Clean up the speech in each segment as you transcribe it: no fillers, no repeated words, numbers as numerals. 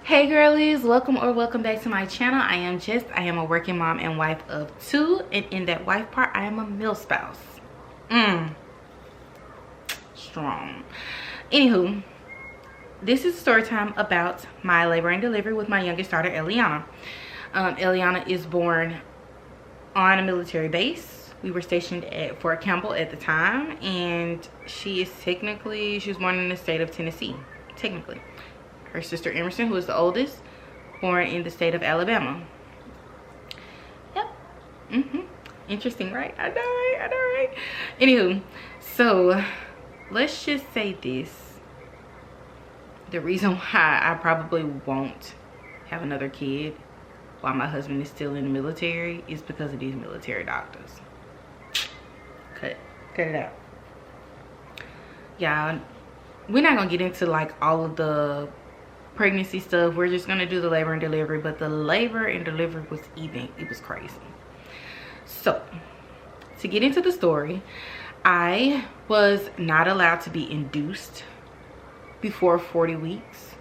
Hey girlies, welcome back to my channel. I am a working mom and wife of two, and in that wife part I am a meal spouse. Strong. Anywho, this is a story time about my labor and delivery with my youngest daughter, Eliana. Eliana is born on a military base. We were stationed at Fort Campbell at the time, and she was born in the state of Tennessee, technically. Her sister Emerson, who is the oldest, born in the state of Alabama. Yep. Interesting, right? I know, right? Anywho, so let's just say this. The reason why I probably won't have another kid while my husband is still in the military is because of these military doctors. Cut it out. Y'all, we're not gonna get into like all of the pregnancy stuff. We're just gonna do the labor and delivery, but the labor and delivery was it was crazy. So to get into the story, I was not allowed to be induced before 40 weeks,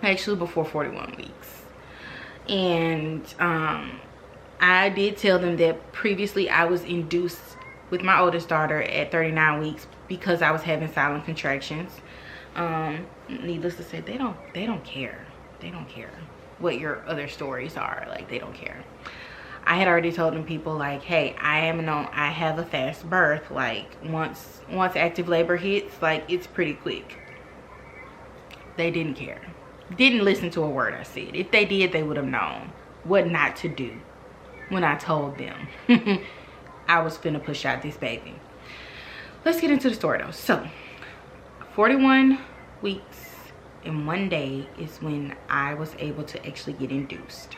actually before 41 weeks. And I did tell them that previously I was induced with my oldest daughter at 39 weeks because I was having silent contractions. Needless to say, they don't care what your other stories are. Like, they don't care. I had already told them, people, like, hey, I have a fast birth. Like, once active labor hits, like, it's pretty quick. They didn't care, didn't listen to a word I said. If they did, they would have known what not to do when I told them I was finna push out this baby. Let's get into the story though. So 41 weeks and 1 day is when I was able to actually get induced.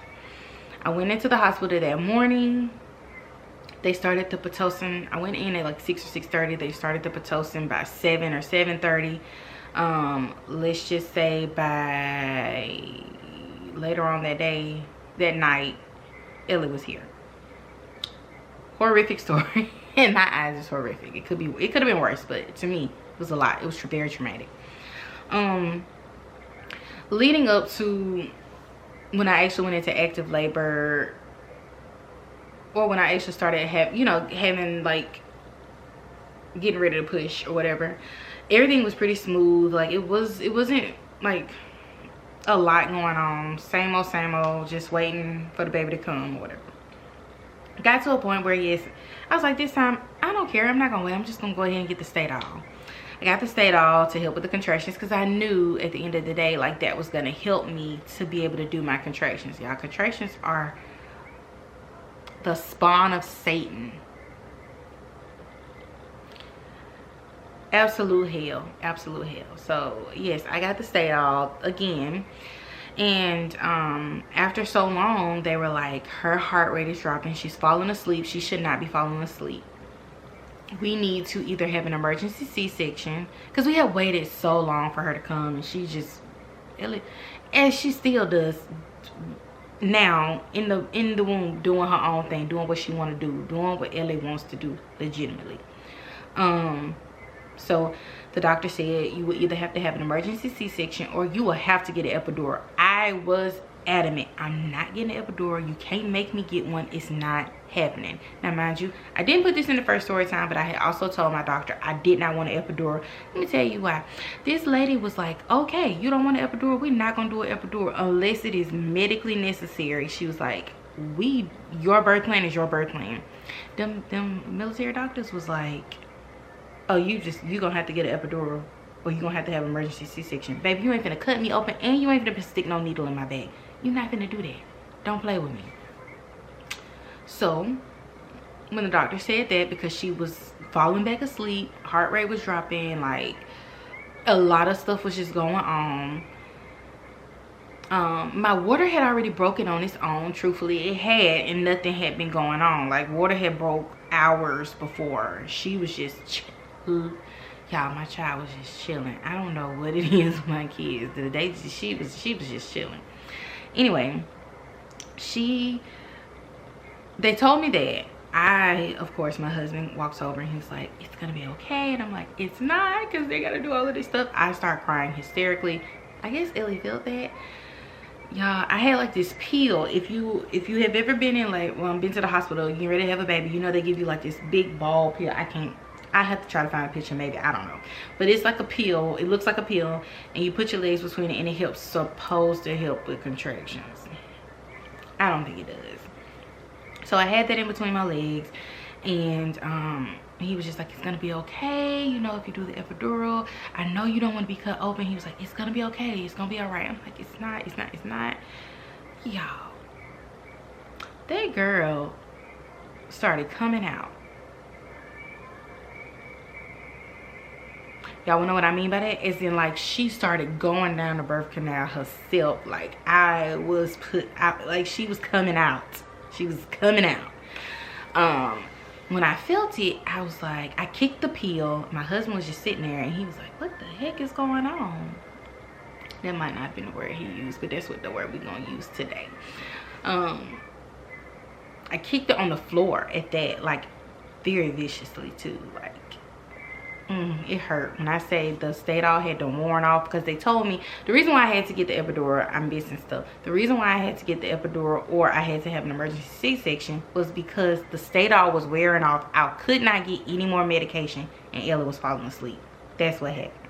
I went into the hospital that morning. They started the Pitocin. I went in at like 6 or 6:30. They started the Pitocin by 7 or 7:30. Let's just say by later on that night, Ellie was here. Horrific story. In my eyes, it's horrific. It could have been worse, but to me, it was a lot. It was very traumatic. Leading up to when I actually went into active labor, or when I actually started having like getting ready to push or whatever, everything was pretty smooth. Like, it wasn't like a lot going on. Same old, just waiting for the baby to come or whatever. Got to a point where, yes, I was like, this time I don't care, I'm not gonna wait, I'm just gonna go ahead and get the Stadol. I got the Stadol to help with the contractions because I knew at the end of the day, like, that was gonna help me to be able to do my contractions. Y'all, contractions are the spawn of Satan. Absolute hell. So yes, I got the Stadol again. And after so long, they were like, her heart rate is dropping, she's falling asleep, she should not be falling asleep. We need to either have an emergency C-section, because we had waited so long for her to come, and she just, as she still does now, in the womb, doing her own thing, doing what she want to do, doing what Ellie wants to do legitimately. So the doctor said you would either have to have an emergency C-section or you will have to get an epidural. I was adamant, I'm not getting an epidural. You can't make me get one. It's not happening. Now, mind you, I didn't put this in the first story time, but I had also told my doctor I did not want an epidural. Let me tell you why. This lady was like, okay, you don't want an epidural, we're not gonna do an epidural unless it is medically necessary. She was like, your birth plan is your birth plan. Them military doctors was like, oh, you gonna have to get an epidural, or you gonna have to have an emergency C-section. Baby, you ain't finna cut me open, and you ain't finna stick no needle in my back. You're not finna do that. Don't play with me. So when the doctor said that, because she was falling back asleep, heart rate was dropping, like a lot of stuff was just going on. My water had already broken on its own. Truthfully, it had, and nothing had been going on. Like, water had broke hours before. She was just y'all, my child was just chilling. I don't know what it is with my kids. The day she was just chilling. Anyway, they told me that. Of course, my husband walks over and he's like, it's gonna be okay. And I'm like, it's not, because they gotta do all of this stuff. I start crying hysterically. I guess Ellie felt that. y'all, I had like this peel. If you have ever been in been to the hospital, you get ready to have a baby, you know they give you like this big ball peel. I have to try to find a picture, maybe, I don't know, but it's like a peel. It looks like a peel, and you put your legs between it, and it helps, supposed to help with contractions. I don't think it does. So I had that in between my legs, and he was just like, it's gonna be okay, you know, if you do the epidural. I know you don't want to be cut open. He was like, it's gonna be okay, it's gonna be all right. I'm like, it's not. Y'all, that girl started coming out. Y'all wanna know what I mean by that? As in, like, she started going down the birth canal herself. Like, I was put out, like, she was coming out. She was coming out. When I felt it, I was like, I kicked the peel. My husband was just sitting there, and he was like, what the heck is going on? That might not have been the word he used, but that's what the word we're gonna use today. I kicked it on the floor at that, like, very viciously too. Like, it hurt. When I say the Stadol had to worn off, because they told me the reason why I had to get the epidural, I'm missing stuff. The reason why I had to get the epidural, or I had to have an emergency C-section, was because the Stadol was wearing off. I could not get any more medication, and Ella was falling asleep. That's what happened.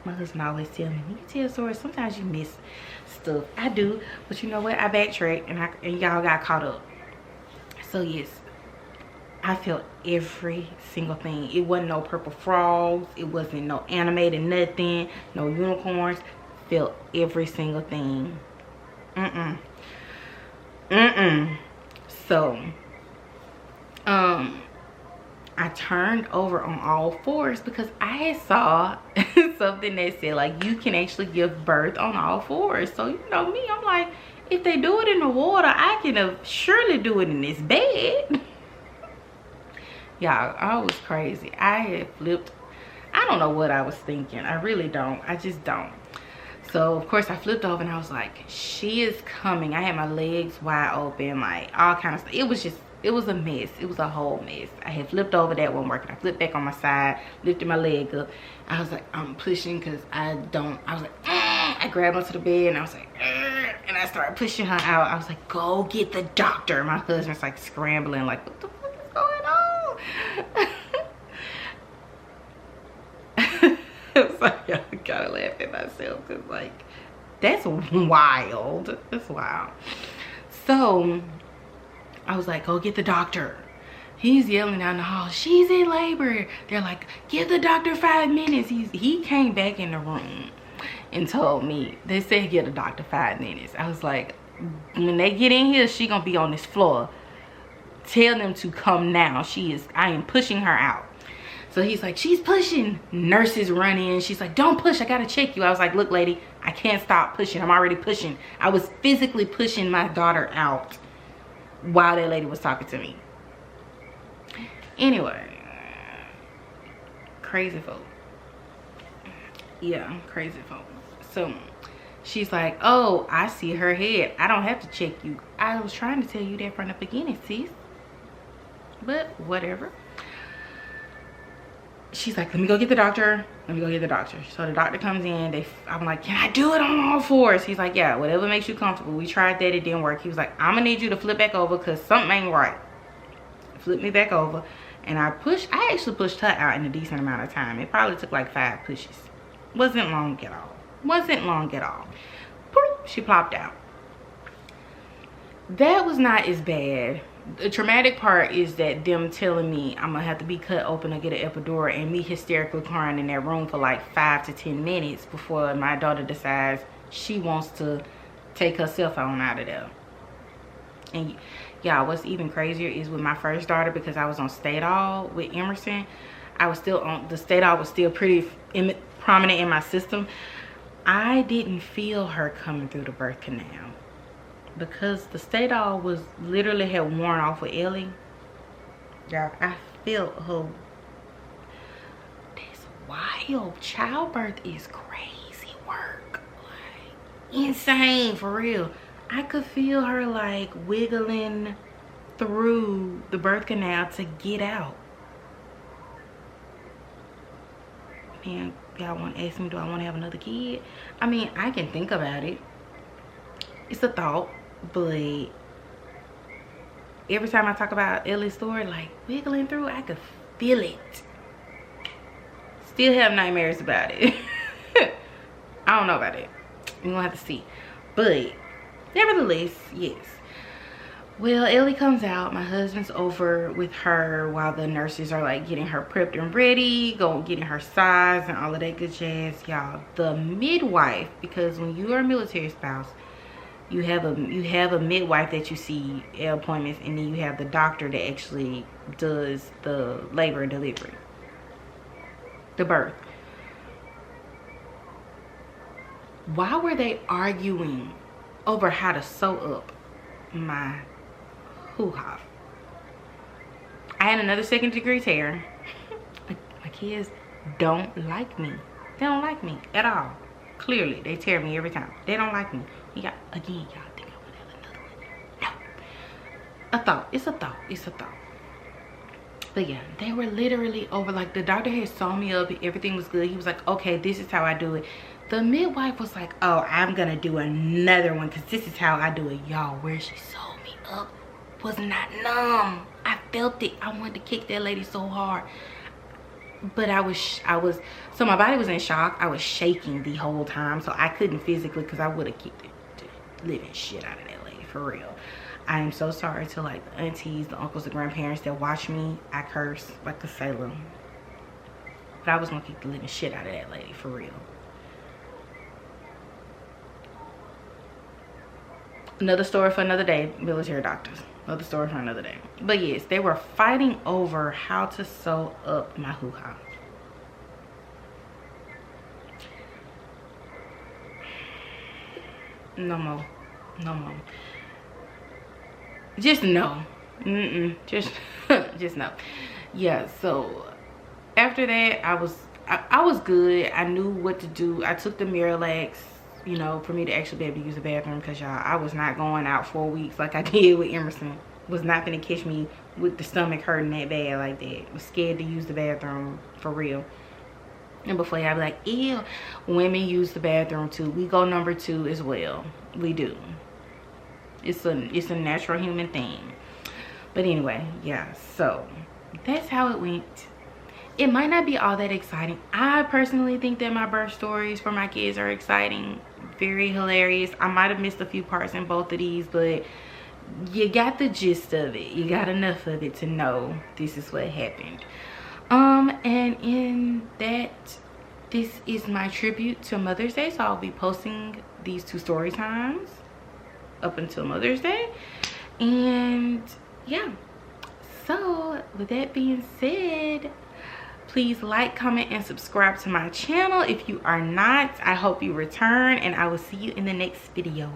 My husband always tell me, when you tell stories, sometimes you miss stuff. I do, but you know what? I backtracked, and y'all got caught up. So yes, I felt every single thing. It wasn't no purple frogs. It wasn't no animated nothing. No unicorns. Felt every single thing. So, I turned over on all fours because I had saw something that said, like, you can actually give birth on all fours. So, you know me, I'm like, if they do it in the water, I can surely do it in this bed. Y'all, I was crazy. I had flipped. I don't know what I was thinking. I really don't. I just don't. So of course I flipped over, and I was like, she is coming. I had my legs wide open, like all kind of stuff. It was a mess. It was a whole mess. I had flipped over, that wasn't working. I flipped back on my side, lifted my leg up. I was like, I'm pushing, because I was like, I grabbed onto the bed, and I was like, and I started pushing her out. I was like, go get the doctor. My husband's like scrambling, like, what the fuck is going on? Sorry, I gotta laugh at myself, because like, that's wild. That's wild. So I was like, go get the doctor. He's yelling down the hall, she's in labor. They're like, give the doctor 5 minutes. He came back in the room and told me, they said give the doctor 5 minutes. I was like, when they get in here, she gonna be on this floor. Tell them to come now. I am pushing her out. So he's like, she's pushing. Nurses run in. She's like, don't push, I gotta check you. I was like, look lady, I can't stop pushing. I'm already pushing. I was physically pushing my daughter out while that lady was talking to me. Anyway, crazy folk. Yeah, crazy folk. So she's like, oh, I see her head, I don't have to check you. I was trying to tell you that from the beginning, sis. But whatever. She's like, let me go get the doctor. Let me go get the doctor. So the doctor comes in. I'm like, can I do it on all fours? He's like, yeah, whatever makes you comfortable. We tried that, it didn't work. He was like, I'm gonna need you to flip back over, because something ain't right. Flip me back over. And I actually pushed her out in a decent amount of time. It probably took like 5 pushes. Wasn't long at all. Wasn't long at all. She plopped out. That was not as bad. The traumatic part is that them telling me I'm gonna have to be cut open or get an epidural, and me hysterically crying in that room for like 5 to 10 minutes before my daughter decides she wants to take her cell phone out of there. And y'all, what's even crazier is with my first daughter, because I was on Stadol with Emerson, I was still on, the Stadol was still pretty prominent in my system. I didn't feel her coming through the birth canal, because the Stadol was literally had worn off with Ellie. Y'all, I felt her. That's wild. Childbirth is crazy work. Like, insane, for real. I could feel her like wiggling through the birth canal to get out. Man, y'all want to ask me, do I want to have another kid? I mean, I can think about it. It's a thought, but every time I talk about Ellie's story, like wiggling through, I could feel it. Still have nightmares about it. I don't know about it. We're gonna have to see. But nevertheless, yes. Well, Ellie comes out. My husband's over with her while the nurses are like getting her prepped and ready, getting her size and all of that good jazz, y'all. The midwife, because when you are a military spouse, you have a midwife that you see at appointments, and then you have the doctor that actually does the labor and delivery, the birth. Why were they arguing over how to sew up my hoo-ha? I had another second-degree tear. My kids don't like me. They don't like me at all. Clearly, they tear me every time. They don't like me. Again, y'all think I would have another one? No. A thought. It's a thought. It's a thought. But yeah, they were literally over. Like, the doctor had sewn me up. Everything was good. He was like, okay, this is how I do it. The midwife was like, oh, I'm gonna do another one because this is how I do it. Y'all, where she sewed me up was not numb. I felt it. I wanted to kick that lady so hard. But so my body was in shock. I was shaking the whole time, so I couldn't physically, because I would have kicked the living shit out of that lady, for real. I am so sorry to like the aunties, the uncles, the grandparents that watch me. I curse like a sailor, but I was gonna kick the living shit out of that lady, for real. Another story for another day, military doctors. Another story for another day. But yes, they were fighting over how to sew up my hoo-ha. No more. No more. Just no. Just no. Yeah, so after that, I was good. I knew what to do. I took the Miralax, you know, for me to actually be able to use the bathroom, because y'all, I was not going out 4 weeks like I did with Emerson. Was not gonna catch me with the stomach hurting that bad like that. Was scared to use the bathroom, for real. And before y'all be like, ew, women use the bathroom too. We go number 2 as well. We do. It's a natural human thing. But anyway, yeah, so that's how it went. It might not be all that exciting. I personally think that my birth stories for my kids are exciting, very hilarious. I might have missed a few parts in both of these, but you got the gist of it. You got enough of it to know this is what happened. And in that, this is my tribute to Mother's Day, so I'll be posting these 2 story times up until Mother's Day. And yeah, so with that being said, please like, comment, and subscribe to my channel. If you are not, I hope you return, and I will see you in the next video.